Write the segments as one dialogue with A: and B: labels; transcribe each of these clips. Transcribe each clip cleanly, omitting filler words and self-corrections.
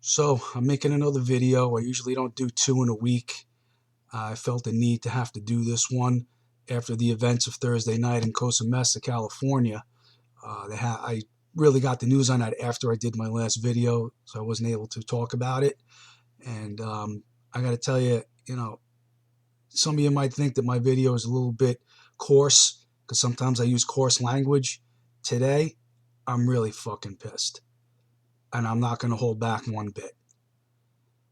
A: So I'm making another video. I usually don't do two in a week. I felt the need to have to do this one after the events of Thursday night in Cosa Mesa, California. I really got the news on that after I did my last video, so I wasn't able to talk about it. And I got to tell you, some of you might think that my video is a little bit coarse because sometimes I use coarse language. Today, I'm really fucking pissed, and I'm not going to hold back one bit.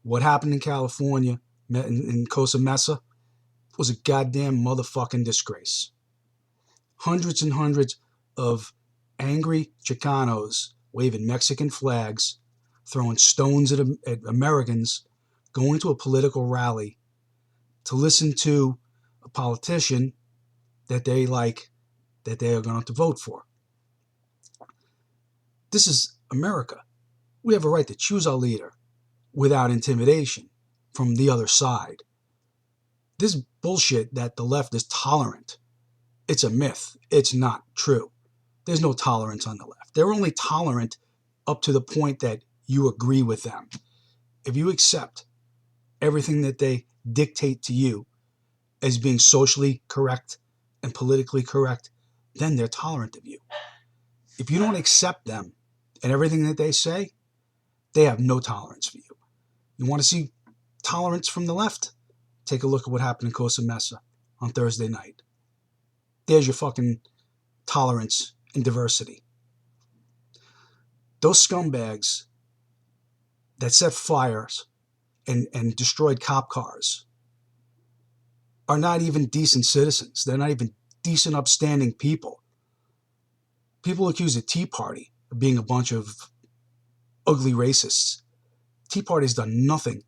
A: What happened in California, in Cosa Mesa, was a goddamn motherfucking disgrace. Hundreds and hundreds of angry Chicanos waving Mexican flags, throwing stones at Americans, going to a political rally to listen to a politician that they like, that they are going to vote for. This is America. We have a right to choose our leader without intimidation from the other side. This bullshit that the left is tolerant, it's a myth. It's not true. There's no tolerance on the left. They're only tolerant up to the point that you agree with them. If you accept everything that they dictate to you as being socially correct and politically correct, then they're tolerant of you. If you don't accept them and everything that they say, they have no tolerance for you. You want to see tolerance from the left? Take a look at what happened in Cosa Mesa on Thursday night. There's your fucking tolerance and diversity. Those scumbags that set fires and destroyed cop cars are not even decent citizens. They're not even decent, upstanding people. People accuse the Tea Party of being a bunch of ugly racists. Tea Party's done nothing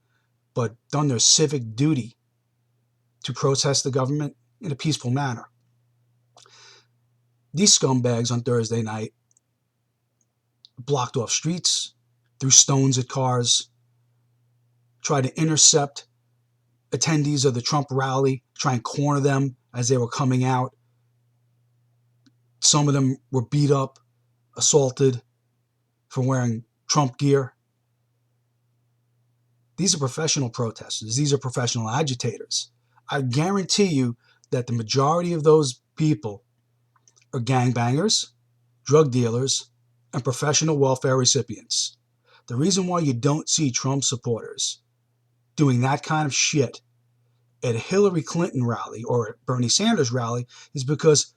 A: but done their civic duty to protest the government in a peaceful manner. These scumbags on Thursday night blocked off streets, threw stones at cars, tried to intercept attendees of the Trump rally, try and corner them as they were coming out. Some of them were beat up, assaulted for wearing Trump gear. These are professional protesters. These are professional agitators. I guarantee you that the majority of those people are gangbangers, drug dealers, and professional welfare recipients. The reason why you don't see Trump supporters doing that kind of shit at a Hillary Clinton rally or a Bernie Sanders rally is because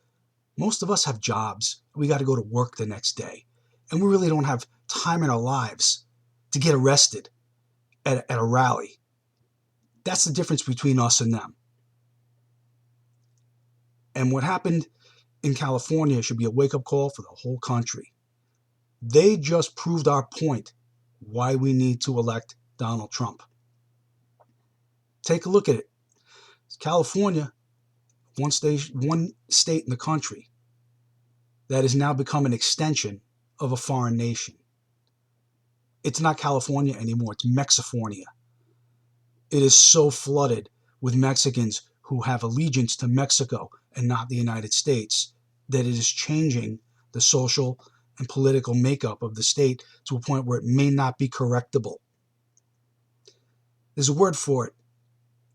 A: most of us have jobs. We got to go to work the next day. And we really don't have time in our lives to get arrested at a rally. That's the difference between us and them. And what happened in California should be a wake-up call for the whole country. They just proved our point why we need to elect Donald Trump. Take a look at it. California, one state in the country that has now become an extension of a foreign nation. It's not California anymore, it's Mexifornia. It is so flooded with Mexicans who have allegiance to Mexico and not the United States that it is changing the social and political makeup of the state to a point where it may not be correctable. There's a word for it.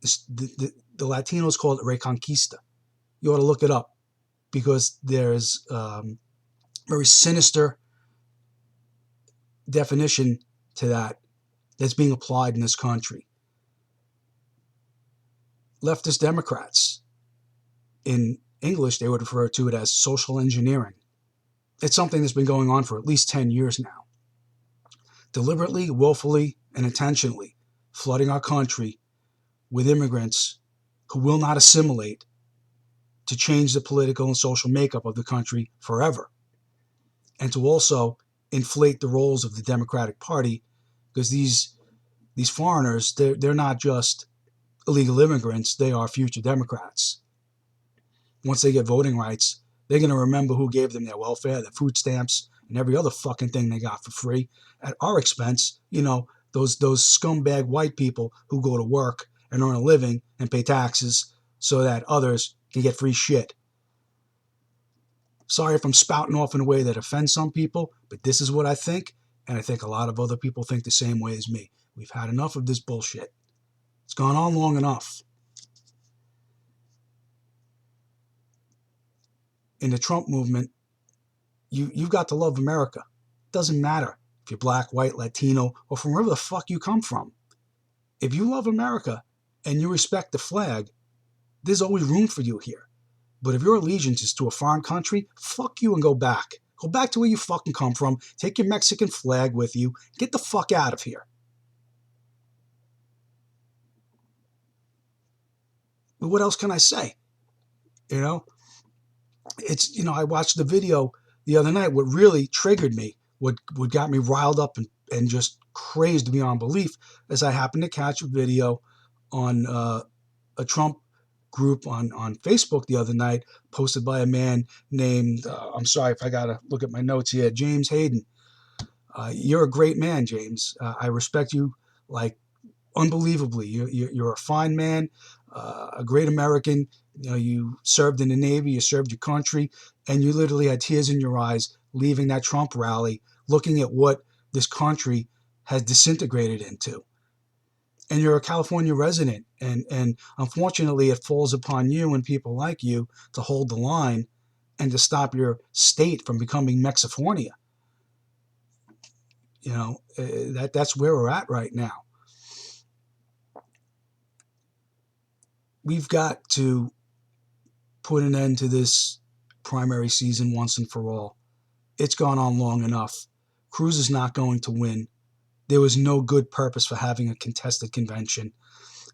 A: The Latinos call it reconquista. You ought to look it up because there's very sinister definition to that that's being applied in this country. Leftist Democrats, in English, they would refer to it as social engineering. It's something that's been going on for at least 10 years now. Deliberately, willfully, and intentionally flooding our country with immigrants who will not assimilate to change the political and social makeup of the country forever. And to also inflate the roles of the Democratic Party, because these foreigners, they're not just illegal immigrants, they are future Democrats. Once they get voting rights, they're going to remember who gave them their welfare, their food stamps, and every other fucking thing they got for free at our expense. Those scumbag white people who go to work and earn a living and pay taxes so that others can get free shit. Sorry if I'm spouting off in a way that offends some people, but this is what I think, And I think a lot of other people think the same way as me. We've had enough of this bullshit. It's gone on long enough. In the Trump movement, you've got to love America. It doesn't matter if you're black, white, Latino, or from wherever the fuck you come from. If you love America and you respect the flag, there's always room for you here. But if your allegiance is to a foreign country, fuck you and go back. Go back to where you fucking come from. Take your Mexican flag with you. Get the fuck out of here. But what else can I say? You know, I watched the video the other night. What really triggered me, what got me riled up and just crazed beyond belief, is I happened to catch a video on a Trump group on Facebook the other night, posted by a man named, I'm sorry if I got to look at my notes here, James Hayden. You're a great man, James. I respect you like unbelievably. You're a fine man, a great American. You served in the Navy, you served your country, and you literally had tears in your eyes leaving that Trump rally, looking at what this country has disintegrated into. And you're a California resident, and unfortunately it falls upon you and people like you to hold the line and to stop your state from becoming Mexifornia. That's where we're at right now. We've got to put an end to this primary season once and for all. It's gone on long enough. Cruz is not going to win. There was no good purpose for having a contested convention.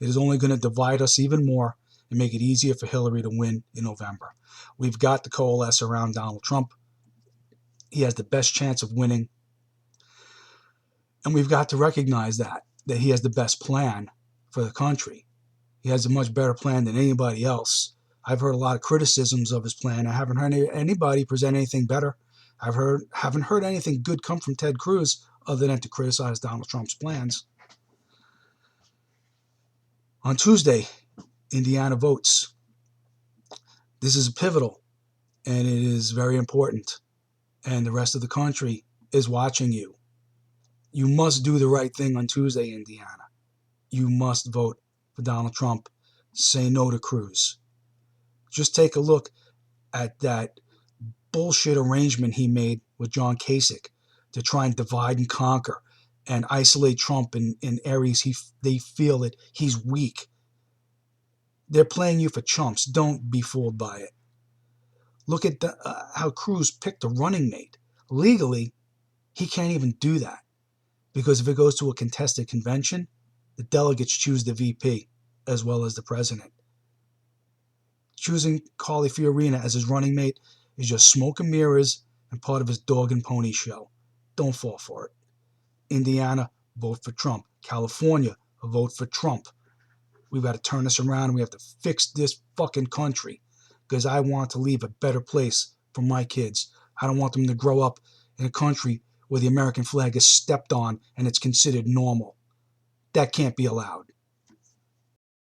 A: It is only going to divide us even more and make it easier for Hillary to win in November. We've got to coalesce around Donald Trump. He has the best chance of winning. And we've got to recognize that he has the best plan for the country. He has a much better plan than anybody else. I've heard a lot of criticisms of his plan. I haven't heard anybody present anything better. Haven't heard anything good come from Ted Cruz other than to criticize Donald Trump's plans. On Tuesday, Indiana votes. This is pivotal, and it is very important. And the rest of the country is watching you. You must do the right thing on Tuesday, Indiana. You must vote for Donald Trump. Say no to Cruz. Just take a look at that bullshit arrangement he made with John Kasich to try and divide and conquer and isolate Trump in areas they feel that he's weak. They're playing you for chumps. Don't be fooled by it. Look at how Cruz picked a running mate. Legally, he can't even do that, because if it goes to a contested convention, the delegates choose the VP as well as the president. Choosing Carly Fiorina as his running mate is just smoke and mirrors and part of his dog and pony show. Don't fall for it. Indiana, vote for Trump. California, vote for Trump. We've got to turn this around, and we have to fix this fucking country, because I want to leave a better place for my kids. I don't want them to grow up in a country where the American flag is stepped on and it's considered normal. That can't be allowed.